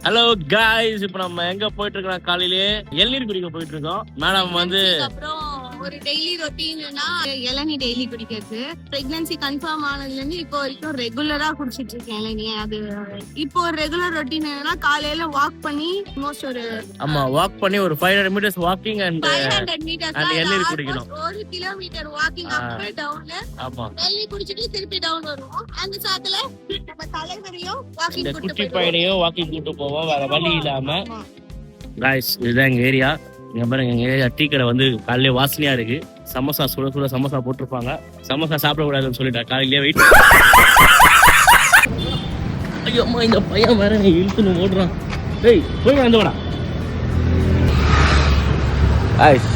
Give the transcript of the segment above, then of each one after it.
Hello guys, இப்போ நம்ம எங்க போயிட்டு இருக்கோம்? காலையிலேயே இளநீர் குடிக்க போயிட்டு இருக்கோம். மேடம் வந்து அப்புறம் ஒரு டெய்லி ரொட்டீன்னா இளநீ டெய்லி குடிக்கிறது. பிரெக்னன்சி கன்ஃபார்ம் ஆனதுல இருந்து இப்போ வரைக்கும் ரெகுலரா குடிச்சிட்டு இருக்கேன் இளநீ. அது இப்போ ஒரு ரெகுலர் ரொட்டீன் என்னன்னா காலையில வாக் பண்ணி ஒரு வாக் பண்ணி ஒரு 500 மீட்டர்ஸ் வாக்கிங் அண்ட் 500 மீட்டர்ஸ் இளநீர் குடிக்கணும். 1 கிலோமீட்டர் வாக்கிங் அப் டவுன். ஆமா, இளநீ குடிச்சிட்டு திருப்பி டவுன் வருவோம். அந்த சாத்துல நம்ம தலைவரையும் வாக்கிங் இந்த குட்டி பையனையும் வாக்கிங் கூட்டு போவோம், வேற வழி இல்லாம. காய்ஸ், இதுதான் எங்க ஏரியா. இங்க பாருங்க, எங்க ஏரியா டீ கடை வந்து காலையிலே வாசனையா இருக்கு. சமோசா சுட சுட சமோசா போட்டிருப்பாங்க. சமோசா சாப்பிடக்கூடாதுன்னு சொல்லிட்டா காலையிலேயே வெயிட். ஐயோ அம்மா, இந்த பையன் வேற இழுத்துன்னு ஓடுறான். டேய் போய் வந்து வாடா.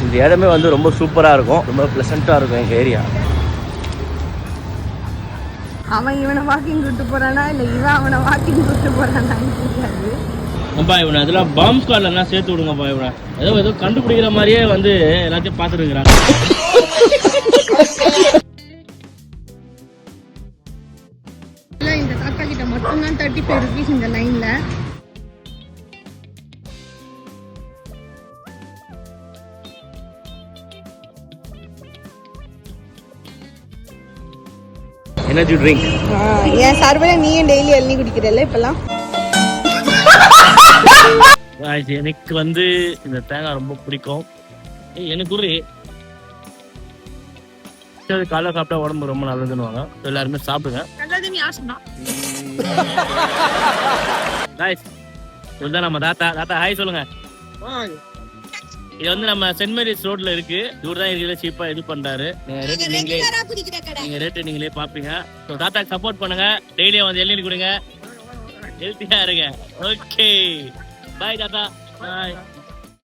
இந்த இடமே வந்து ரொம்ப சூப்பரா இருக்கும், ரொம்ப பிளசண்டா இருக்கும் எங்க ஏரியா. அவன் இவனை வாக்கிங் கூட்டு போறானா இல்ல இவன் அவனை வாக்கிங் கூட்டு போறானான்னு தெரியாது. அப்பா இவனை அதெல்லாம் பாம் ஸ்குவாட்ல எல்லாம் சேர்த்து விடுங்கப்பா. இவனை ஏதோ கண்டுபிடிக்கிற மாதிரியே வந்து எல்லாத்தையும் பார்த்துட்டு இருக்கிறாங்க. இந்த காக்கா கிட்ட மட்டும்தான் 35 rupees இந்த லைன்ல. Energy drink. ஏன் சார்பில நீயும் டெய்லி இளநீ குடிக்கிறல்ல இப்பெல்லாம்? எனக்கு வந்து இந்த தேங்காய் ரொம்ப பிடிக்கும். எனக்கு ஒரு காலை சாப்பிட்டா உடம்பு ரொம்ப நல்லதுன்னு எல்லாருமே சாப்பிடுங்க. இதுதான் நம்ம தாத்தா ஹாய் சொல்லுங்க. இது வந்து நம்ம சென்ட் மேரிஸ் ரோட்ல இருக்கு. இவர் தான் இதுல சீப்பா இது பண்றாரு. நீங்க ரேட்டு நீங்களே பாப்பீங்க. தாத்தாக்கு சப்போர்ட் பண்ணுங்க. டெய்லியும் வந்து இளநீர் குடிங்க, ஹெல்த்தியா இருங்க. ஓகே பாய் தாத்தா. பாய்.